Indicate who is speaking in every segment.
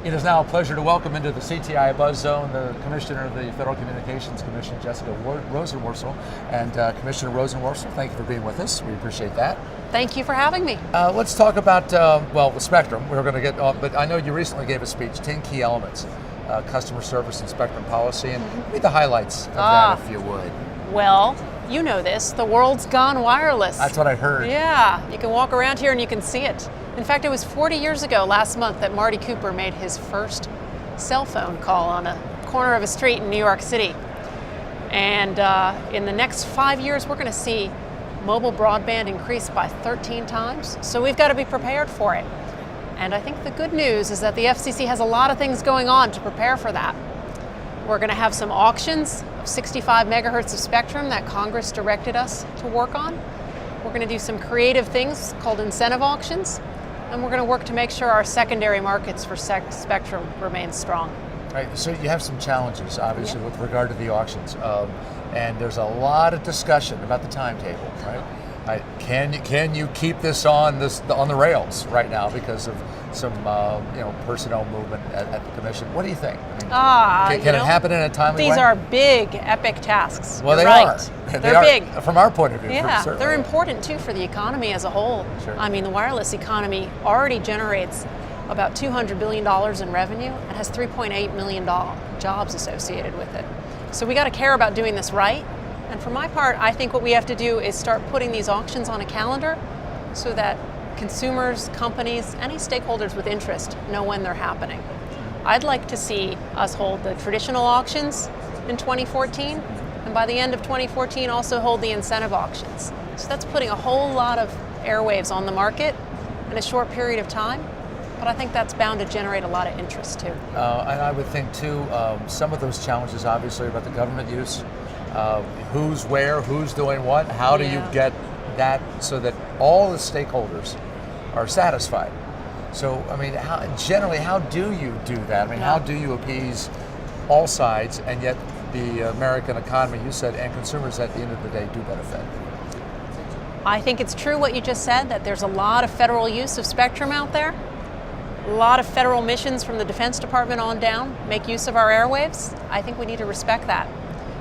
Speaker 1: It is now a pleasure to welcome into the CTI Buzz Zone the Commissioner of the Federal Communications Commission, Jessica Rosenworcel. And Commissioner Rosenworcel, thank you for being with us. We appreciate that.
Speaker 2: Thank you for having me.
Speaker 1: Let's talk about, well, the spectrum. We're going to get off, but I know you recently gave a speech, 10 key elements, customer service and spectrum policy, and read the highlights of that if you would.
Speaker 2: Well, you know this, the world's gone wireless.
Speaker 1: That's what I heard.
Speaker 2: Yeah, you can walk around here and you can see it. In fact, it was 40 years ago last month that Marty Cooper made his first cell phone call on a corner of a street in New York City. And in the next 5 years, we're going to see mobile broadband increase by 13 times. So we've got to be prepared for it. And I think the good news is that the FCC has a lot of things going on to prepare for that. We're going to have some auctions of 65 megahertz of spectrum that Congress directed us to work on. We're going to do some creative things called incentive auctions. And we're going to work to make sure our secondary markets for spectrum remain strong.
Speaker 1: Right, so you have some challenges, obviously, with regard to the auctions. And there's a lot of discussion about the timetable, right? Can you keep this on the rails right now because of some personnel movement at the commission? What do you think? I mean, can it happen in a timely way?
Speaker 2: These are big, epic tasks.
Speaker 1: Well,
Speaker 2: You're
Speaker 1: they
Speaker 2: right.
Speaker 1: are.
Speaker 2: They're big.
Speaker 1: From our point of view.
Speaker 2: Yeah, they're important too for the economy as a whole.
Speaker 1: Sure.
Speaker 2: I mean, the wireless economy already generates about $200 billion in revenue and has 3.8 million jobs associated with it. So we got to care about doing this right. And for my part, I think what we have to do is start putting these auctions on a calendar so that consumers, companies, any stakeholders with interest know when they're happening. I'd like to see us hold the traditional auctions in 2014, and by the end of 2014 also hold the incentive auctions. So that's putting a whole lot of airwaves on the market in a short period of time, but I think that's bound to generate a lot of interest too.
Speaker 1: And I would think too, some of those challenges obviously are about the government use. Who's where, who's doing what, how do you get that so that all the stakeholders are satisfied? So, I mean, how do you do that? I mean, how do you appease all sides and yet the American economy, you said, and consumers at the end of the day do benefit?
Speaker 2: I think it's true what you just said, that there's a lot of federal use of spectrum out there. A lot of federal missions from the Defense Department on down make use of our airwaves. I think we need to respect that.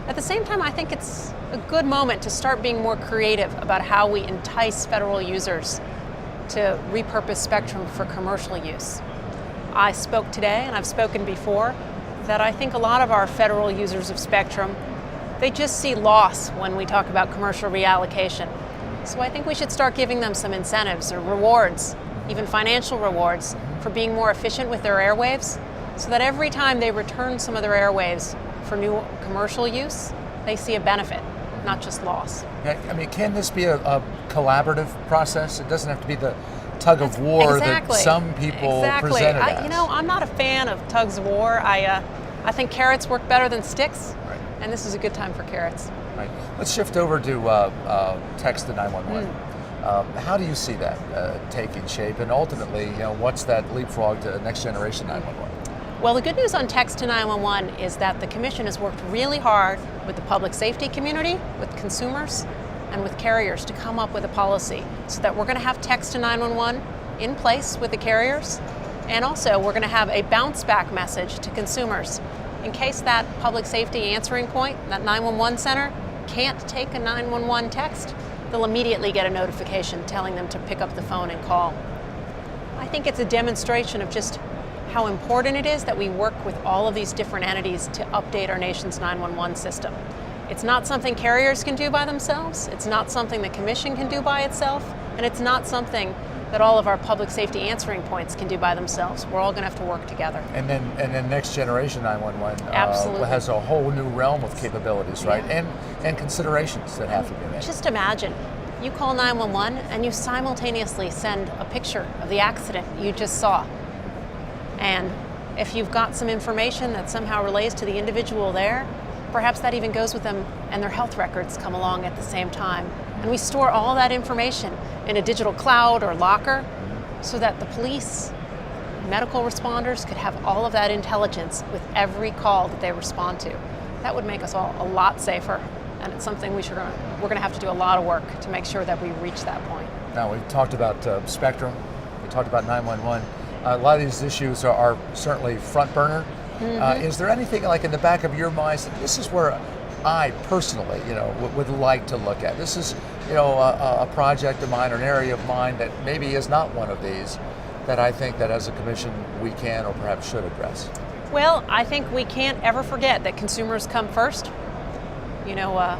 Speaker 2: At the same time, I think it's a good moment to start being more creative about how we entice federal users to repurpose spectrum for commercial use. I spoke today, and I've spoken before, that I think a lot of our federal users of spectrum, they just see loss when we talk about commercial reallocation. So I think we should start giving them some incentives or rewards, even financial rewards, for being more efficient with their airwaves, so that every time they return some of their airwaves for new commercial use, they see a benefit, not just loss.
Speaker 1: I mean, can this be a collaborative process? It doesn't have to be the tug of war that some people present it as.
Speaker 2: I'm not a fan of tugs of war. I think carrots work better than sticks, and this is a good time for carrots.
Speaker 1: Right. Let's shift over to text to 911. How do you see that taking shape, and ultimately, what's that leapfrog to next generation 911?
Speaker 2: Well, the good news on text to 911 is that the Commission has worked really hard with the public safety community, with consumers, and with carriers to come up with a policy so that we're going to have text to 911 in place with the carriers, and also we're going to have a bounce back message to consumers. In case that public safety answering point, that 911 center, can't take a 911 text, they'll immediately get a notification telling them to pick up the phone and call. I think it's a demonstration of just how important it is that we work with all of these different entities to update our nation's 911 system. It's not something carriers can do by themselves, it's not something the Commission can do by itself, and it's not something that all of our public safety answering points can do by themselves. We're all going to have to work together.
Speaker 1: And then next generation 911 has a whole new realm of capabilities, right? And considerations that have to be made.
Speaker 2: Just imagine, you call 911 and you simultaneously send a picture of the accident you just saw. And if you've got some information that somehow relates to the individual there, perhaps that even goes with them and their health records come along at the same time. And we store all that information in a digital cloud or locker so that the police, medical responders could have all of that intelligence with every call that they respond to. That would make us all a lot safer, and it's something we're going to have to do a lot of work to make sure that we reach that point.
Speaker 1: Now, we've talked about Spectrum, we talked about 911. A lot of these issues are certainly front burner. Is there anything like in the back of your mind that this is where I personally, would like to look at? This is, a project of mine or an area of mine that maybe is not one of these that I think that as a commission we can or perhaps should address.
Speaker 2: Well, I think we can't ever forget that consumers come first.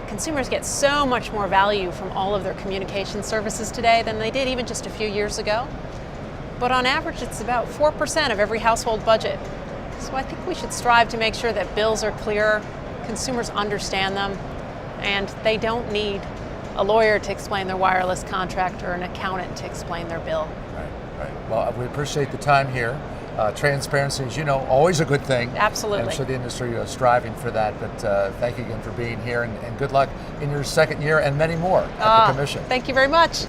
Speaker 2: Consumers get so much more value from all of their communication services today than they did even just a few years ago. But on average, it's about 4% of every household budget. So I think we should strive to make sure that bills are clear, consumers understand them, and they don't need a lawyer to explain their wireless contract or an accountant to explain their bill.
Speaker 1: Right. Well, we appreciate the time here. Transparency, as you know, always a good thing.
Speaker 2: Absolutely.
Speaker 1: And I'm sure the industry is striving for that, but thank you again for being here, and good luck in your second year and many more at the Commission.
Speaker 2: Thank you very much.